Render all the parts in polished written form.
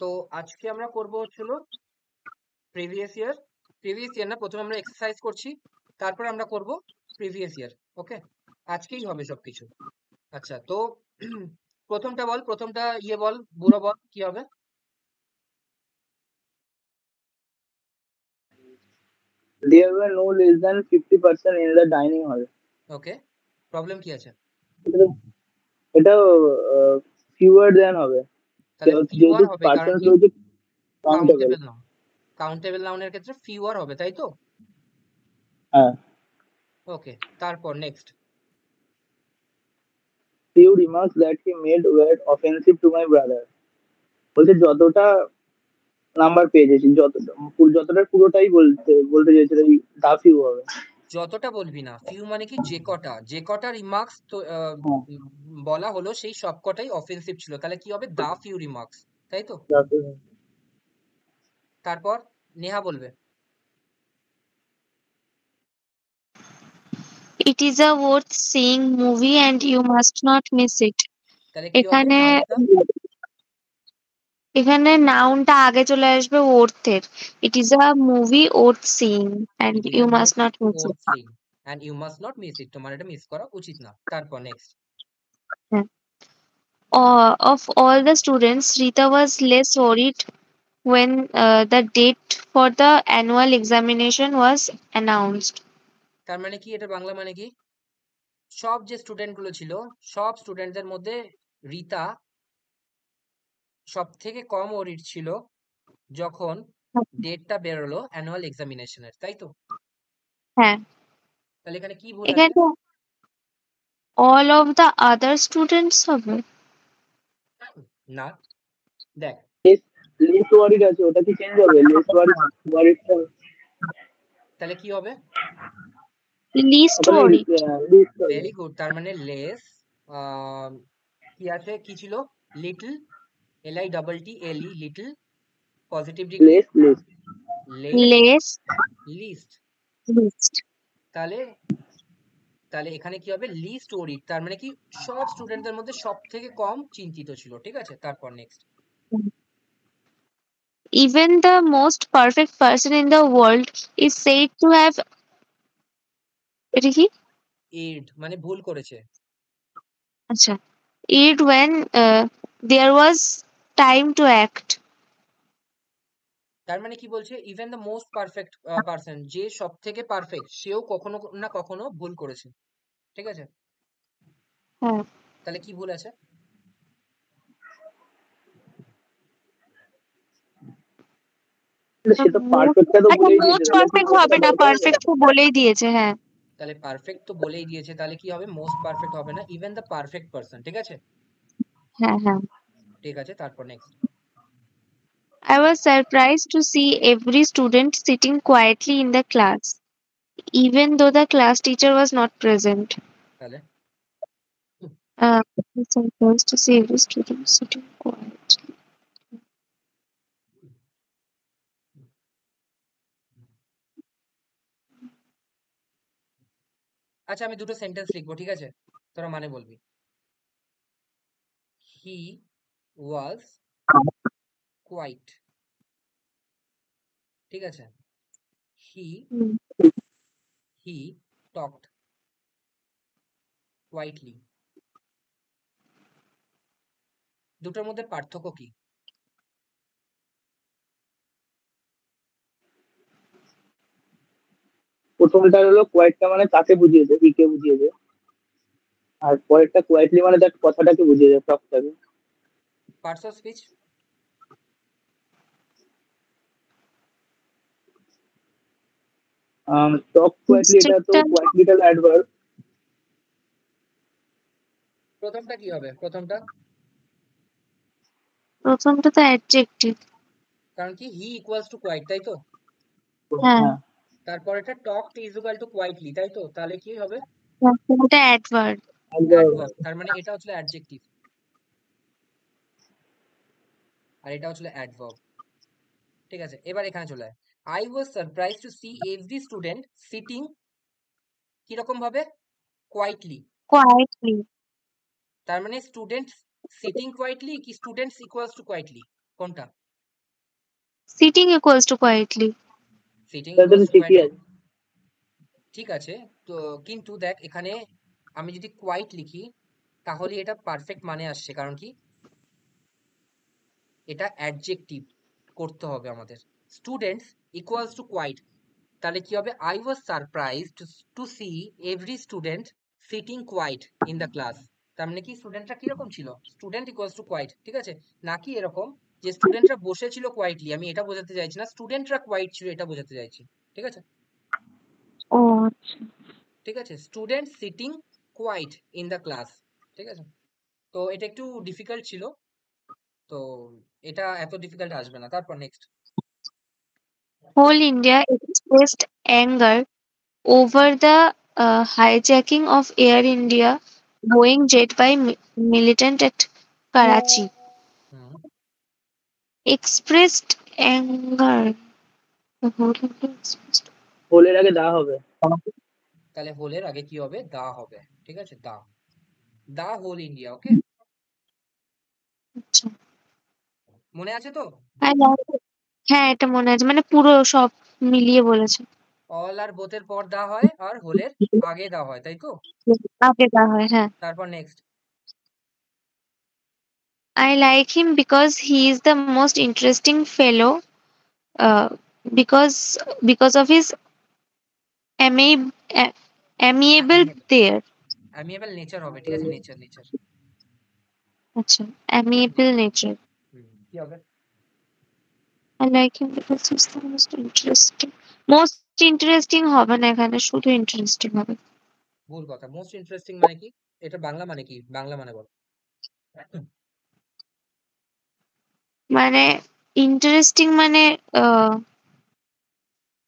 তো আজকে আমরা করব হচ্ছিল প্রিভিয়াস ইয়ার না, প্রথমে আমরা এক্সারসাইজ করছি, তারপর আমরা করব প্রিভিয়াস ইয়ার। ওকে, আজকেই হবে সবকিছু। আচ্ছা, তো প্রথমটা বল, প্রথমটা বল, বুড়ো বল, কি হবে? There were no less than 50% in the dining hall. Okay, problem কি আছে? এটা fewer than হবে, তাহলে ফিউয়ার যেহেতু হবে, কারণ পার্সেন্ট কি? রয়েছে কাউন্টেবল। কাউন্টেবল নাউন, কাউন্টেবল নাউনের ক্ষেত্রে ফিউয়ার হবে, তাই তো? হ্যাঁ, ওকে, তারপর next. few remarks that he made were offensive to my brother. বলছে যতটা নাম্বার পেয়েছে যতটা পুরোটাই বলতে বলতে চাইছিল দা ফিউ হবে। যতটা বলবি না, ফিউ মানে কি যে কটা রিমার্কস তো হ্যাঁ, বলা হলো সেই সবকটাই অফেন্সিভ ছিল, তাহলে কি হবে? দা ফিউ রিমার্কস, তাই তো? দা few। তারপর নেহা বলবে। It is a worth seeing movie and you must not miss it. তাহলে কি হবে এখানে নাউনটা? এখানে নাউনটা আগে চলে আসবে worth এর। It is a movie worth seeing and it is you a must movie not miss worth it. Seeing and you must not miss it, তোমার এটা মিস করা উচিত না। তারপর next. Of all the students, Rita was less worried when the date for the annual examination was announced. তার মানে কি, এটা বাংলা মানে কি? সব যে স্টুডেন্ট গুলো ছিল, সব স্টুডেন্টদের মধ্যে রীতা সব থেকে কম ওরিড ছিল যখন ডেটটা বেরোলো অ্যানুয়াল এক্সামিনেশনের, তাই তো? হ্যাঁ, তাহলে এখানে কি ভুল আছে? এখানে all of the other students হবে। না, দেখ, লেস ওয়ারিড আছে, ওটা কি চেঞ্জ হবে? লেস ওয়ারিড তাহলে কি হবে? Least ওখানে worried. লিস্ট হবে। ভেরি গুড, তার মানে লেস, কি আছে, কি ছিল? Little, LITTLE, little, positive degree, less less less, Less least. least. তাহলে তাহলে এখানে কি হবে? লিস্ট ওরিড, তার মানে কি সব স্টুডেন্টদের মধ্যে সব থেকে কম চিন্তিত ছিল, ঠিক আছে? তারপর next. Even the most perfect person in the world is said to have এটা কি? এড মানে ভুল করেছে। আচ্ছা, erred when there was time to act. তার মানে কি বলছে? Even the most perfect person, যে সব থেকে পারফেক্ট, সেও কখনো না কখনো ভুল করেছে, ঠিক আছে? হ্যাঁ, তাহলে কি ভুল আছে? সে তো পারফেক্টটা তো আচ্ছা, বলেই দিয়েছে, মোস্ট তাহলে পারফেক্ট হবে না, পারফেক্ট তো বলেই দিয়েছে। হ্যাঁ, তাহলে পারফেক্ট তো বলেই দিয়েছে, তাহলে কি হবে? মোস্ট পারফেক্ট হবে না, ইভেন দ্য পারফেক্ট পারসন, ঠিক আছে? হ্যাঁ, হ্যাঁ। ঠিক আছে, তারপর next. I was surprised to see every student sitting quietly in the class, even though the class teacher was not present. তাহলে I was surprised to see every student sitting quietly. আচ্ছা, আমি দুটো সেন্টেন্স লিখবো, ঠিক আছে? তোরা মানে বলবি। হি ওয়াজ কোয়াইট, ঠিক আছে? হি Hmm. হি টকড কোয়াইটলি। দুটোর মধ্যে পার্থক্য কি? প্রথমটা হলো কোয়াইটটা মানে কাকে বুঝিয়েছে, কে বুঝিয়েছে, আর পরেরটা কোয়াইটলি মানে তার কথাটাকে বুঝিয়েছে, টকটাকে। Parts of speech. Talk quietly, এটা তো Stickটা কোয়াইটলিটা অ্যাডভার্ব। প্রথমটা কি হবে? প্রথমটা প্রথমটা তো অ্যাডজেক্টিভ। কারণ কি, হি ইকুয়ালস টু কোয়াইট, তাই তো? হ্যাঁ, হ্যাঁ, তারপর এটা talked is equal to quietly, তাই তো? তাহলে কি হবে? এটা অ্যাডভার্ব। অ্যাডভার্ব, তার মানে এটা হচ্ছে অ্যাডজেক্টিভ আর এটা হচ্ছে অ্যাডভার্ব, ঠিক আছে? এবার এখানে চলে আয়। I was surprise to see every student sitting কিরকম ভাবে? কোয়াইটলি। Quietly. তার মানে স্টুডেন্ট সিটিং কোয়াইটলি কি স্টুডেন্টস ইকুয়ালস টু কোয়াইটলি, কোনটা? Sitting equals to quietly. Sitting তাহলে ইকুয়ালস টু ঠিকই কোয়াইট, আছে। ঠিক আছে। তো কিন্তু দেখ এখানে আমি যদি কোয়াইট লিখি তাহলে এটা পারফেক্ট মানে আসছে, কারণ কি এটা অ্যাডজেক্টিভ করতে হবে আমাদের। স্টুডেন্টস ইকুয়ালস টু কোয়াইট, তাহলে কি হবে? I was surprised to see every student sitting quiet in the class. তার মানে কি স্টুডেন্টরা কিরকম ছিল? স্টুডেন্ট ইকুয়ালস টু কোয়াইট, ঠিক আছে? নাকি এরকম যে স্টুডেন্টরা বসেছিল কোয়াইটলি, আমি এটা বোঝাতে চাইছি না, স্টুডেন্টরা কোয়াইট ছিল এটা বোঝাতে চাইছি, ঠিক আছে? ও আচ্ছা। ঠিক আছে, student sitting quiet in the class, ঠিক আছে? তো এটা একটু ডিফিকাল্ট ছিল, তো এটা এত ডিফিকাল্ট আসবে না। তারপর next. Whole India expressed anger over the hijacking of Air India Boeing jet by militant at Karachi. Hmm, Expressed anger. The whole India expressed. হোলের আগে দা হবে। তাহলে হোলের আগে কি হবে? দা হবে, ঠিক আছে? দা, দা হোল ইন্ডিয়া, ওকে? আচ্ছা। মনে আছে তো? I like it. হ্যাঁ, এটা মনে আছে। মানে পুরো সব মিলিয়ে বলেছে। অল আর বোথের পর দা হয় আর হোলের আগে দা হয়, তাই তো? আগে দেওয়া হয়, হ্যাঁ। তারপর next. I like him because he is the most interesting fellow uh, because because of his ami- a- amiable there. Amiable nature হবে, ঠিক আছে? Nature, nature. আচ্ছা, amiable nature. কি হবে? I like him because he's the most interesting. Most interesting হবে না এখানে, শুধু interesting হবে। ভুল কথা। মোস্ট ইন্টারেস্টিং মানে কি? এটা বাংলা মানে কি? বাংলা মানে বল। মানে interesting মানে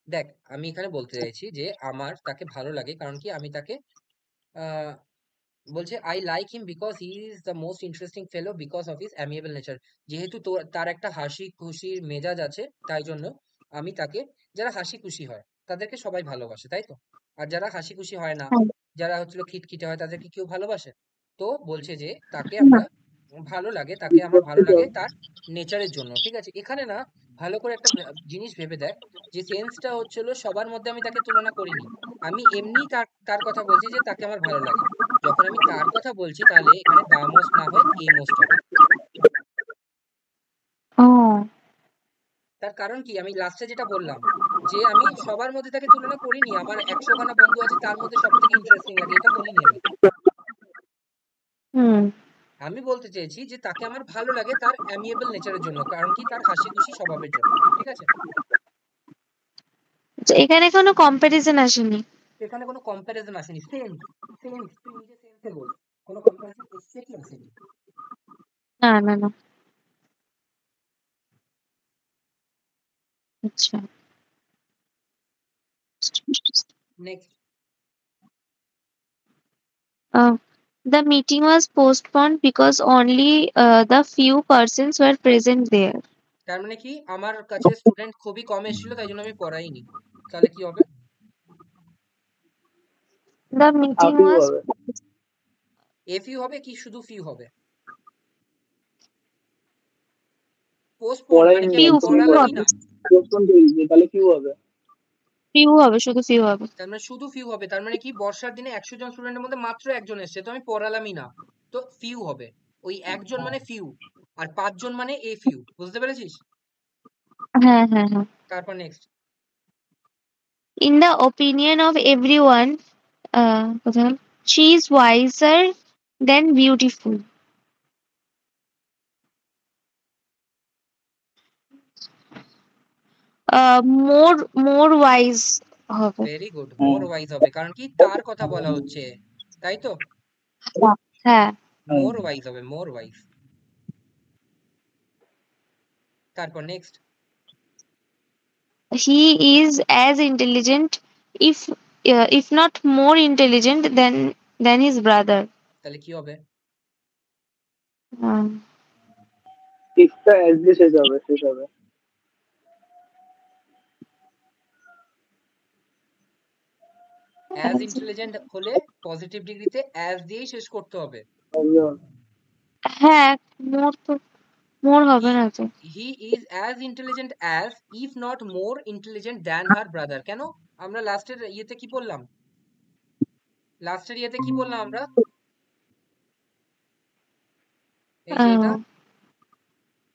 দেখ আমি এখানে বলতে চাইছি যে আমার তাকে ভালো লাগে, কারণ কি আমি তাকে আহ বলছে I like him because he is the most interesting fellow because of his amiable nature. যেহেতু তার একটা হাসি খুশির মেজাজ আছে, তাই জন্য আমি তাকে, যারা হাসি খুশি হয় তাদেরকে সবাই ভালোবাসে, তাই তো? আর যারা হাসি খুশি হয় না, যারা হচ্ছিল খিটখিটে হয়, তাদেরকে কেউ ভালোবাসে? তো বলছে যে তাকে না। আমরা ভালো লাগে, তাকে আমার ভালো লাগে তার নেচারের জন্য, ঠিক আছে? এখানে না ভালো করে একটা জিনিস ভেবে দেখ, যে সেন্সটা হচ্ছিল সবার মধ্যে আমি তাকে তুলনা করিনি, আমি এমনি তার তার কথা বলছি যে তাকে আমার ভালো লাগে। যখন আমি তার কথা বলছি তাহলে এখানে দা মোস্ট না হয়ে এ মোস্ট হবে। ও তার কারণ কি আমি লাস্টে যেটা বললাম, যে আমি সবার মধ্যে তাকে তুলনা করিনি, আমার 100 খানা বন্ধু আছে তার মধ্যে সব থেকে ইন্টারেস্টিং লাগে, এটা বলিনি আমি। হুম। আমি বলতে চেয়েছি যে তাকে আমার ভালো লাগে তার অ্যামিয়েবল নেচারের জন্য, কারণ কি তার হাসি খুশি স্বভাবের জন্য, ঠিক আছে? আচ্ছা, এখানে কোনো কম্পারিজন আসেনি। এখানে কোনো কম্প্যারিজন আসেনি, সেন্স, সেন্স তুই নিজে সেন্সে বল, কোনো কম্প্যারিজন এসছে কি আসেনি? না, না, না। আচ্ছা। Next. Uh, the meeting was postponed because only the few persons were present there. তার মানে কি আমার কাছে স্টুডেন্ট খুবই কম এসেছিল, তাই জন্য আমি পড়াইনি। তাহলে কি হবে? The meeting আপিউ was হবে। এ ফিউ হবে কি শুধু ফিউ হবে? পোস্টপোন মানে কি পড়াইনি, আমি few, একদমই few পড়ালামই পড়াইনি। হবে। না? পোস্টপোন চলছে, তাহলে কিউ হবে। Few হবে, শুধু few হবে। তার মানে শুধু ফিউ হবে, তার মানে কি বর্ষার দিনে 100 জন স্টুডেন্টের মধ্যে মাত্র একজন এসেছে, তো আমি পড়ালামই না, তো ফিউ হবে। ওই একজন মানে ফিউ, আর 5 জন মানে এ ফিউ, বুঝতে পেরেছিস? হ্যাঁ, হ্যাঁ, হ্যাঁ। তারপর next. In the opinion of everyone, কোথায় গেল? She is wiser than beautiful. More wise হবে। ভেরি গুড, মোর হুম, ওয়াইজ হবে, কারণ কি তার কথা বলা হচ্ছে, তাই তো? হ্যাঁ। হুম। মোর ওয়াইজ হবে, মোর ওয়াইজ। তারপর next. He is as intelligent, if if not more intelligent than his brother. তাহলে কি হবে? Um, টিপটা অ্যাজ দিয়ে শেষ হবে, শেষ হবে। অ্যাজ ইন্টেলিজেন্ট হলে পজিটিভ ডিগ্রিতে অ্যাজ দিয়েই শেষ করতে হবে। একদম। হ্যাঁ, more তো মোর হবে হি না তো। He is as intelligent as if not more intelligent than her brother. কেন আমরা লাস্টের ইয়েতে কি বললাম? লাস্টের ইয়েতে কি বললাম আমরা? এই যে এটা,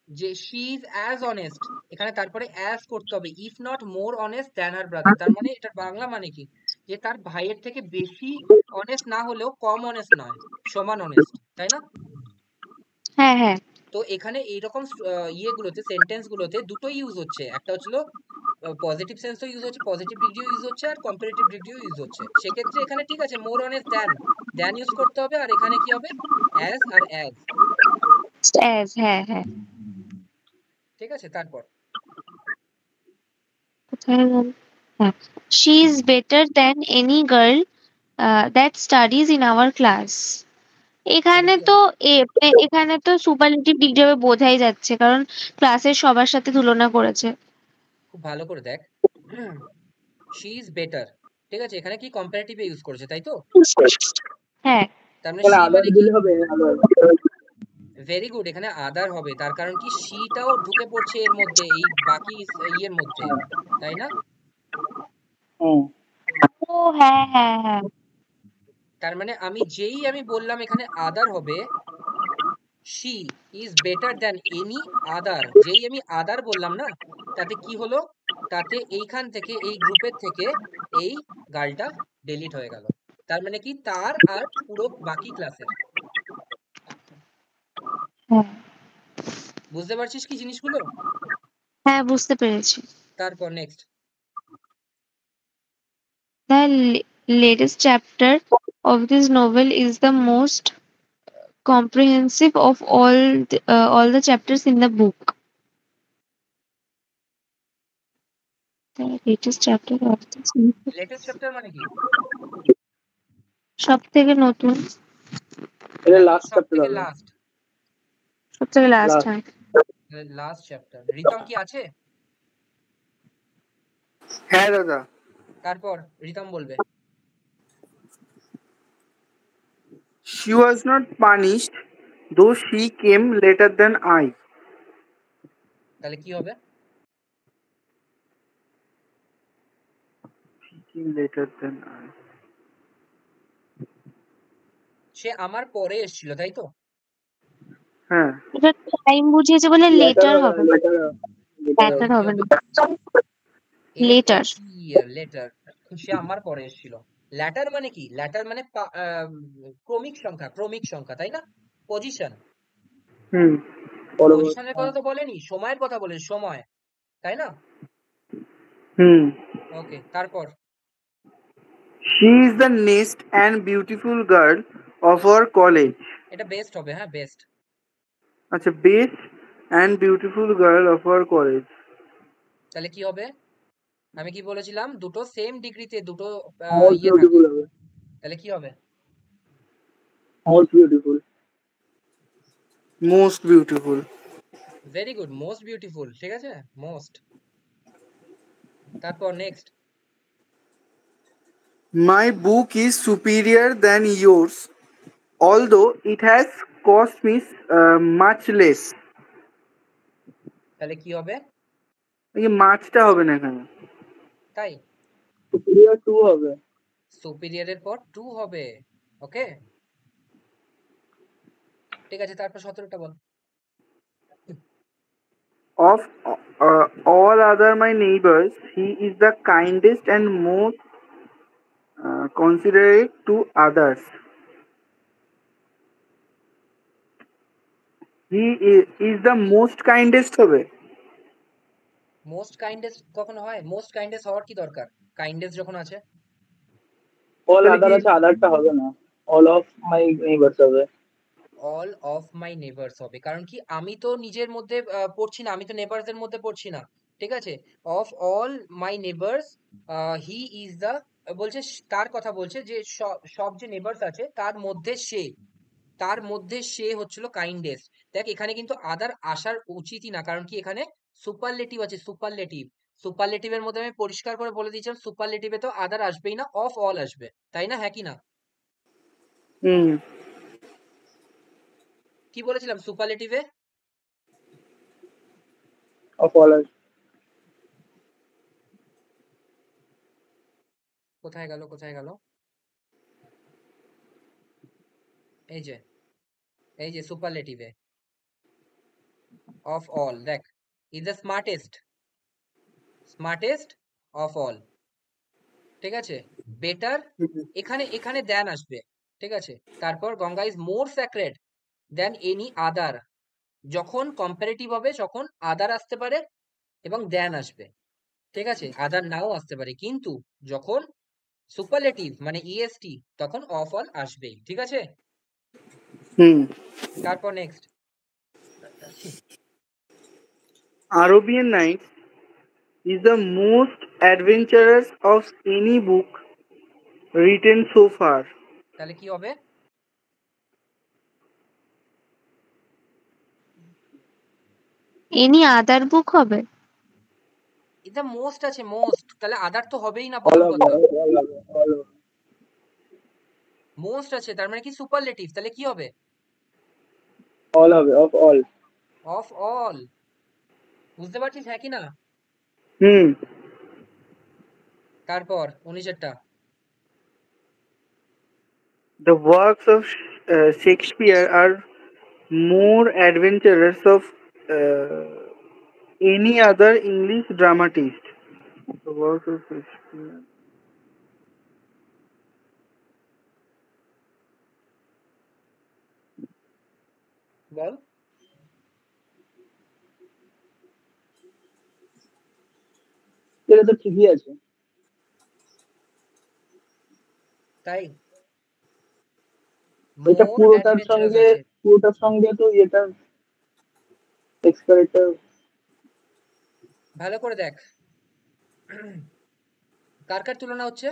যে শি ইজ অ্যাজ অনেস্ট, এখানে তারপরে অ্যাজ করতে হবে, if not more honest than her brother. তার মানে এটার বাংলা মানে কি, যে তার ভাইয়ের থেকে বেশি অনেস্ট না হলেও কম অনেস্ট নয়, সমান অনেস্ট, তাই না? হ্যাঁ হ্যাঁ তো এখানে এইরকম ইয়েগুলোতে, সেন্টেন্স গুলোতে দুটো ইউজ হচ্ছে, একটা হচ্ছিল পজিটিভ সেন্সও ইউজ হচ্ছে, পজিটিভ ডিগ্রিও ইউজ হচ্ছে, আর কম্পারেটিভ ডিগ্রিও ইউজ হচ্ছে। সেক্ষেত্রে এখানে ঠিক আছে, মোর অনেস্ট দ্যান ইউজ করতে হবে, আর এখানে কি হবে, অ্যাজ আর অ্যাজ। অ্যাজ, হ্যাঁ হ্যাঁ। ঠিক আছে, তারপর কোথায় গেল? হ্যাঁ, she is better than any girl that studies in our class. তাহলে এখানে কি তো হবে? এখানে তো সুপারলেটিভ ডিগ্রি হবে বোঝাই যাচ্ছে, কারণ ক্লাসের সবার সাথে তুলনা করেছে। খুব ভালো করে দেখ, শি ইজ বেটার, ঠিক আছে, এখানে কি কম্পারেটিভ ইউজ করেছে, তাই তো? হ্যাঁ তার মানে তাহলে শি আদার মানে কি, দিলে হবে আদার। ভেরি গুড, এখানে আদার হবে, তার কারণ কি শিটাও ঢুকে পড়ছে এর মধ্যে, এই বাকি ইয়ের মধ্যে, তাই না? হুম। ও হ্যাঁ হ্যাঁ হ্যাঁ। তার মানে আমি বললাম এখানে আদার হবে, she is better than any other, যেই আমি আদার বললাম না, তাতে কি হলো, তাতে এইখান থেকে, এই গ্রুপের থেকে এই গার্লটা ডিলিট হয়ে গেল। তার মানে কি, তার আর পুরো বাকি ক্লাসের। হ্যাঁ বুঝতে পারছিস কি জিনিসগুলো? হ্যাঁ বুঝতে পেরেছি। তারপর next, The latest chapter of this novel is the most comprehensive of all the chapters in the book. The latest chapter of this novel. Latest chapter মানে কি? সব থেকে নতুন, এটা হ্যাঁ, লাস্ট সব চ্যাপ্টার থেকে হবে। লাস্ট, সব থেকে লাস্ট, লাস্ট। হ্যাঁ। Last chapter. রিতম কি আছে? হ্যাঁ দাদা। তারপর রিতম বলবে। She was not punished, though she came later than I. তাহলে কি হবে? She came later than I. সে আমার পরে এসেছিল, তাই তো? হ্যাঁ। এটা টাইম বুঝিয়েছে বলে লেটার লেটার হবে না, লেটার লেটার তাহলে কি হবে হবে? না, লেটার। লেটার, সে আমার পরে এসেছিল। ল্যাটার মানে কি? ল্যাটার মানে ক্রমিক সংখ্যা, ক্রমিক সংখ্যা, তাই না? পজিশন, হুম। পজিশনের কথা তো বলেনি, সময়ের কথা বলে, সময়, তাই না? হুম। ওকে, তারপর She is the neat and beautiful girl of our college. এটা বেস্ট হবে, হ্যাঁ বেস্ট। আচ্ছা, best and beautiful girl of our college. তাহলে কি হবে? আমি কি বলেছিলাম, দুটো সেম ডিগ্রিতে দুটো মোস্ট ইয়ে থাকে, বিউটিফুল হবে। তাহলে কি হবে? Most beautiful. Most beautiful. Very good, most beautiful, ঠিক আছে, মোস্ট। তারপর next, My book is superior than yours, although it has cost me much less. তাহলে কি হবে? এই মাছটা হবে না এখানে। তাই সুপিরিয়র 2 হবে। সুপিরিয়রের পর টু হবে, ওকে, ঠিক আছে, তারপর 17টা বল। Of all other my neighbors, he is the kindest and most considerate to others. He is the most kindest হবে। মোস্ট কাইন্ডেস্ট কখন হয়? মোস্ট কাইন্ডেস্ট হওয়ার কি দরকার, কাইন্ডেস্ট যখন আছে? অল তাহলে আদার কি? আছে, আদারটা হবে না। অল অফ মাই নেইবারস হবে। অল অফ মাই নেবার্স হবে, কারণ কি আমি তো নিজের মধ্যে পড়ছি না, আমি তো নেবার্সদের মধ্যে পড়ছি না, ঠিক আছে। Of all my neighbours, he is the, বলছে তার কথা বলছে, যে সব যে নেবার্স আছে তার মধ্যে সে হচ্ছিল কাইন্ডেস্ট। দেখ এখানে কিন্তু আদার আসার উচিতই না, কারণ কি এখানে সুপারলেটিভ আছে, সুপারলেটিভের মধ্যে আমি পরিষ্কার করে বলে দিয়েছিলাম, সুপারলেটিভে তো আদার আসবেই না, অফ অল আসবে, তাই না, হ্যাঁ কি না? হুম। কি বলেছিলাম সুপারলেটিভে? of all us. কোথায় গেল কোথায় গেল? এই যে এই যে সুপারলেটিভে অফ অল, দেখ, is the smartest of all, ঠিক আছে? বেটার, এখানে এখানে দেন আসবে, ঠিক আছে? তারপর Ganga is more sacred than any other, যখন কম্পারেটিভ হবে তখন আদার আসতে পারে এবং দেন আসবে, ঠিক আছে? আদার নাও আসতে পারে, কিন্তু যখন সুপারলেটিভ মানে ইএসটি তখন অফ অল আসবেই, ঠিক আছে? হুম। তারপর next, Arabian Nights is the most adventurous of any book written so far. তাহলে কি হবে? এনি আদার বুক হবে? এটা মোস্ট আছে, মোস্ট, তাহলে আদার তো হবেই না, All প্রথম of কথা। us, all of us. Most আছে, তার মানে কি সুপারলেটিভ, তাহলে কি হবে? All of it, of all. Of all, বুঝতে পারছিস হ্যাঁ কি না? হুম। তারপর 19-এরটা, The works of Shakespeare are more adventurous of any other English dramatist. The works of Shakespeare. বল। এটা তো ঠিকই আছে। তাই এটা মোর পুরোটার অ্যাডভেঞ্চারাস সঙ্গে আছে, তো এটা এক্সপেক্টেড। ভালো করে দেখ। কার কার তুলনা হচ্ছে?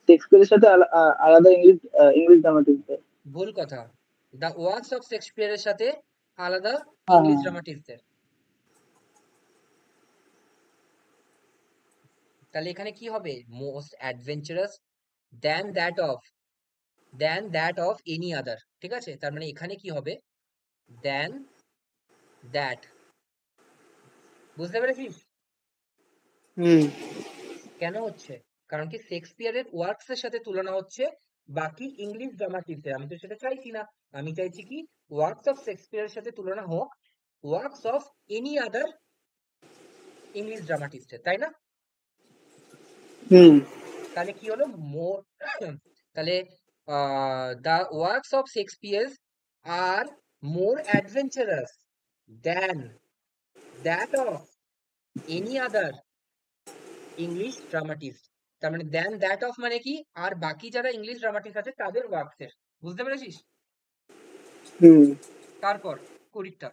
শেক্সপিয়ারের সাথে আলাদা ইংলিশ ড্রামাটিক্সের। ভুল কথা, দ্য ওয়ার্কস অফ শেক্সপিয়ারের সাথে আলাদা হ্যাঁ ইংলিশ হ্যাঁ। ড্রামাটিস্টদের। তাহলে এখানে কি হবে? Most adventurous than that of any আদার, ঠিক আছে? তার মানে এখানে কি হবে? দ্যান দ্যাট, বুঝতে পেরেছিস হুম। কেন হচ্ছে? কারণ কি শেক্সপিয়ারের ওয়ার্কস এর সাথে তুলনা হচ্ছে বাকি ইংলিশ ড্রামাটিস্টের। আমি তো সেটা চাইছি না, আমি চাইছি কি ওয়ার্কস অফ শেক্সপিয়ারের সাথে তুলনা হোক works of any other English ড্রামাটিস্টের, তাই না? হুম। তাহলে কি হলো? মোর তাহলে the works of Shakespeare are more adventurous than that of any other English dramatist. তার মানে দ্যান দ্যাট অফ মানে কি, আর বাকি যারা ইংলিশ ড্রামাটিস্ট আছে তাদের ওয়ার্কসের, বুঝতে পেরেছিস? হুম। তারপর 20টা,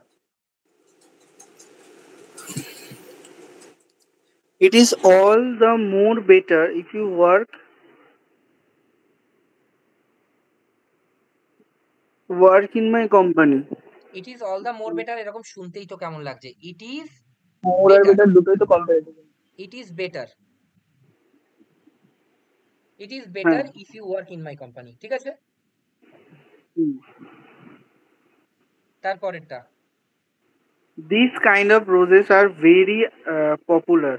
It is all the more better if you work in my company. It is all the more better, এরকম শুনতেই তো কেমন লাগছে। ইট ইজ মোর আর বেটার, বেটার দুটোই তো comparative. It is better, it is হ্যাঁ। Better if you work in my company, ঠিক আছে? হুম। তারপরেরটা, These kind of roses are very popular.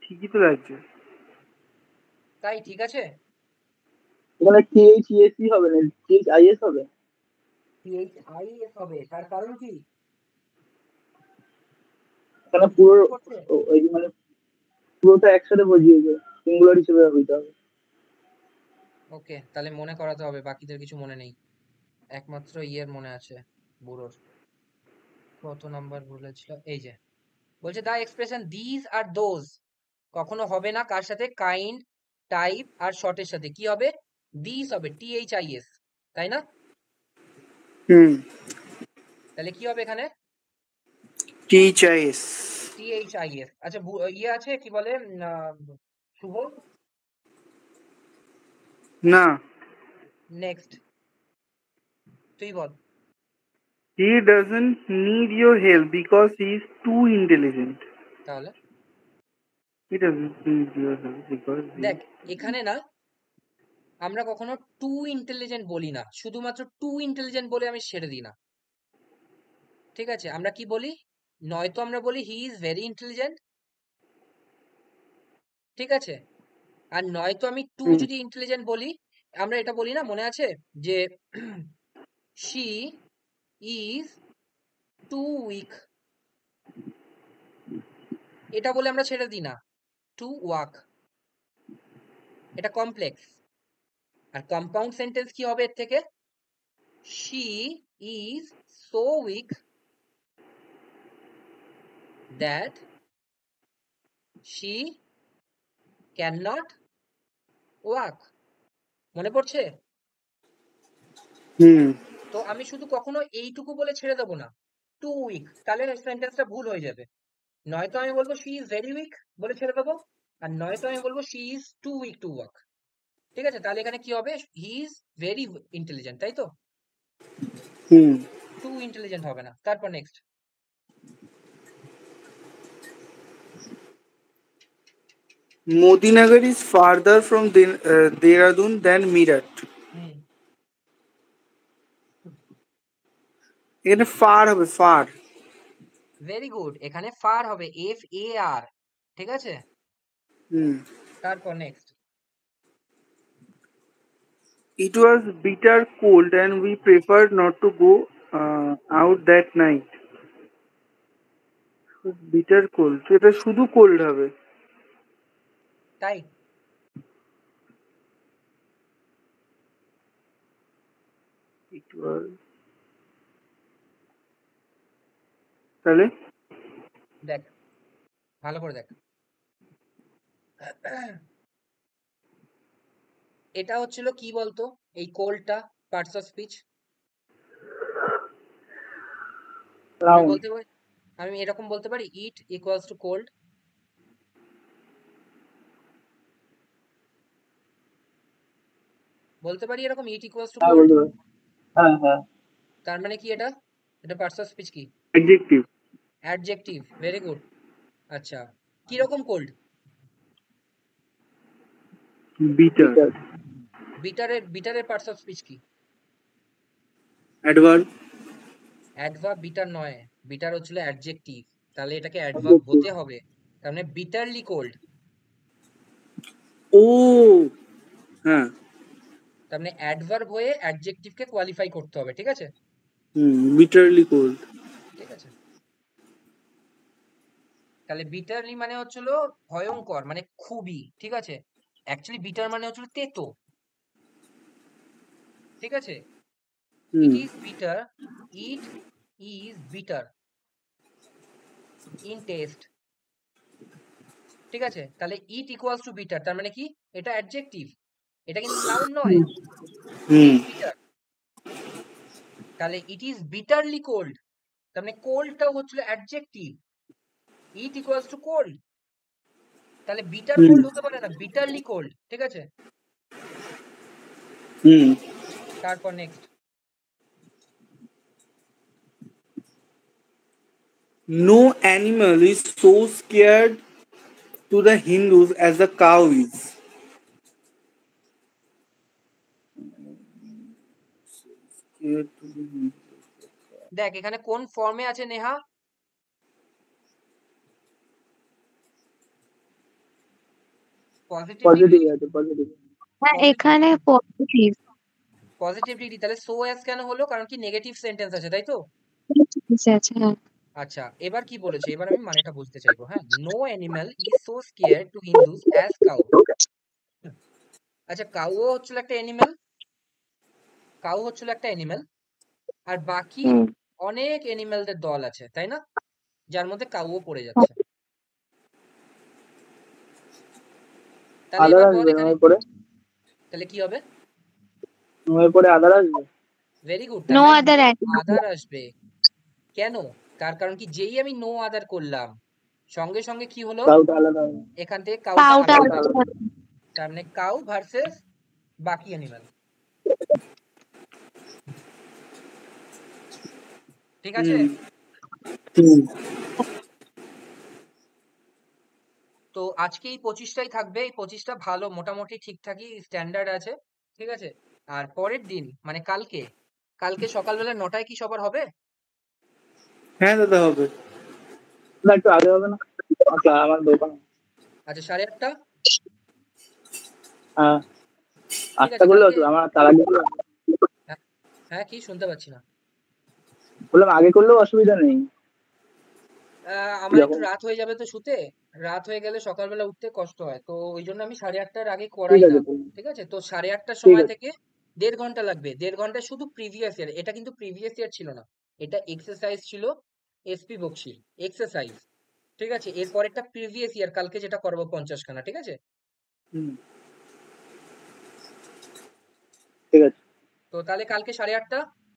ঠিকই তো লাগছে। তাই ঠিক আছে? এখানে THESE হবে না, THIS হবে। THIS হবে, তার কারণ কি? এখানে পুরো কি করছে? ওই মানে পুরোটা একসাথে বুঝিয়েছে, সিঙ্গুলার হিসেবে হইতে হবে। ওকে, তাহলে মনে করাতে হবে, বাকিদের কিছু মনে নেই, একমাত্র ইয়ের মনে আছে, বুড়োর। কত নাম্বার বলেছিল? এই যে বলছে দা এক্সপ্রেশন দিজ আর দোজ কখনো হবে না কার সাথে? কাইন্ড, টাইপ আর শর্টের সাথে। কি হবে? দিস হবে, THIS, তাই না? হুম। তাহলে কি হবে এখানে? THIS. THIS। আচ্ছা, ইয়ে আছে কি বলে শুভ? না। নেক্সট তুই বল। He doesn't need your help because he is too intelligent. তাহলে He doesn't need your help because he দেখ, এখানে না আমরা কখনো টু ইন্টেলিজেন্ট বলি না, শুধুমাত্র টু ইন্টেলিজেন্ট বলে আমি ছেড়ে দিই না, ঠিক আছে? আমরা কি বলি? নয়তো আমরা বলি হি ইজ ভেরি ইন্টেলিজেন্ট, ঠিক আছে? আর নয়তো আমি টু হুম যদি ইন্টেলিজেন্ট বলি, আমরা এটা বলি না, মনে আছে যে শি ইজ টু উইক, এটা বলে আমরা ছেড়ে দিই না, টু ওয়াক, এটা কমপ্লেক্স। আর কম্পাউন্ড সেন্টেন্স কি হবে এর থেকে? She is so weak that she can not walk. মনে পড়ছে? হুম তো আমি শুধু কখনো এইটুকু বলে ছেড়ে দেবো না, টু উইক, তাহলে সেন্টেন্সটা ভুল হয়ে যাবে। নয়তো আমি বলবো শি ইজ ভেরি উইক বলে ছেড়ে দেবো, আর নয়তো আমি বলবো she is too weak to walk, ঠিক আছে? তাহলে এখানে কি হবে? হি ইজ ভেরি ইন্টেলিজেন্ট, তাই তো? হুম টু ইন্টেলিজেন্ট হবে না। তারপর next. Modinagar is farther from Dehradun than Meerut. হুম, এখানে ফার হবে, ফার। ভেরি গুড, এখানে ফার হবে, এফ এ আর, ঠিক আছে? হুম তারপর next. It was bitter cold and we preferred not to go out that night. Bitter cold, এটা শুধু কোল্ড হবে। তাই It was, তাহলে দেখ, ভালো করে দেখ। এটা হচ্ছিল কি বলতো, এই কোলটা, পার্টস অফ স্পিচ। আমি রাউন্ড বলতে পারি, আমি এরকম বলতে পারি, ইট ইকুয়ালস টু কোল্ড। বলতে পারি এরকম, ইট ইকুয়ালস টু হ্যাঁ কোল্ড। বলতে পারি হ্যাঁ হ্যাঁ তার মানে কি এটা? এটা পার্টস অফ স্পিচ কি? অ্যাডজেক্টিভ। Adjective, very good. আচ্ছা, কিরকম কোল্ড? বিটার। বিটার বিটারের পার্টস অফ স্পিচ কি? অ্যাডভার্ব। অ্যাডভার্ব বিটার নয়, বিটার হচ্ছিল অ্যাডজেক্টিভ, তাহলে এটাকে অ্যাডভার্ব হতে হবে, তার মানে বিটারলি কোল্ড। ও হ্যাঁ, তার মানে অ্যাডভার্ব হয়ে অ্যাডজেক্টিভকে কোয়ালিফাই করতে হবে, ঠিক আছে? Bitterly cold. ঠিক আছে, তাহলে বিটারলি মানে হচ্ছিল ভয়ঙ্কর, মানে খুবই, ঠিক আছে? অ্যাকচুয়ালি বিটার মানে হচ্ছিল তেতো, ঠিক আছে? It is bitter, it is bitter in test, ঠিক আছে? তাহলে ইট ইকুয়ালস টু বিটার, তার মানে কি? এটা অ্যাডজেক্টিভ, এটা কিন্তু নাউন নয়। ইট বিটার, তাহলে ইট ইজ বিটারলি কোল্ড, তার মানে কোল্ডটাও হচ্ছিল অ্যাডজেক্টিভ, ইট ইকুয়ালস টু কোল্ড, তাহলে বিটার কোল্ড হতে পারে না, বিটারলি কোল্ড, ঠিক আছে? তারপর next. No animal is so scared to the Hindus as a cow is. Scared to the Hindus. দেখ এখানে কোন ফর্মে আছে নেহা? পজিটিভ ডিগ্রি, পজিটিভ আছে পজিটিভ হ্যাঁ এখানে পজিটিভ পজিটিভ ডিগ্রি, তাহলে সো অ্যাজ কেন হলো? কারণ কি নেগেটিভ সেন্টেন্স আছে, তাই তো? আছে। হ্যাঁ আচ্ছা, এবার কি বলেছে, এবার আমি মানেটা বুঝতে চাইবো। হ্যাঁ, no animal is so scared to Hindus as cow. আচ্ছা, কাউও হচ্ছিল একটা অ্যানিমাল, কাউ হচ্ছিল একটা অ্যানিমাল, আর বাকি হুম। অনেক অ্যানিমালদের দল আছে, তাই না? যার মধ্যে কাউও পড়ে যাচ্ছে। তাহলে আদার এবার বল আসবে এখানে, নোয়ের পরে তাহলে কি হবে? নোয়ের পরে আদার আসবে ভেরি গুড, নো তার মানে আদার আদার আসবে। কেন? তার কারণ কি, যেই আমি নো আদার করলাম, সঙ্গে সঙ্গে কি হলো? কাউটা আলাদা হবে এখান থেকে কাউটা কাউটা আলাদা হয়ে গেল, আলাদা তার মানে কাউ ভার্সেস বাকি অ্যানিমাল, ঠিক আছে? তো আজকে এই 25টাই থাকবে, এই 25টা ভালো, মোটামুটি ঠিকঠাকই স্ট্যান্ডার্ড আছে। ঠিক আছে? আর পরের দিন মানে কালকে সকালবেলা 9টায় কি সবার হবে? হ্যাঁ দাদা হবে। না একটু আগে হবে না? আমার দোকান। আচ্ছা 8:30? হ্যাঁ, ঠিক 8টা আছে করলে কালকে। আমার তার আগে হ্যাঁ, হ্যাঁ, কি শুনতে পাচ্ছি না। বললাম আগে করলেও অসুবিধা নেই। আমার একটু যখন রাত হয়ে যাবে তো শুতে। রাত হয়ে গেলে সকালবেলা উঠতে কষ্ট হয়, তো ওই জন্য আমি 8:30টার আগে ঠিক করাই আছে না। তাহলে। ঠিক আছে, তো 8:30টার ঠিক সময় আছে। থেকে 1.5 ঘন্টা লাগবে। 1.5 ঘন্টায় শুধু প্রিভিয়াস ইয়ার, এটা কিন্তু প্রিভিয়াস ইয়ার ছিল না, এটা এক্সারসাইজ ছিল। SP Bakshi exercise. ঠিক আছে, এরপরেরটা প্রিভিয়াস ইয়ার, কালকে যেটা করবো 50 খানা। ঠিক আছে, হুম, ঠিক আছে। তো তাহলে কালকে 8:30।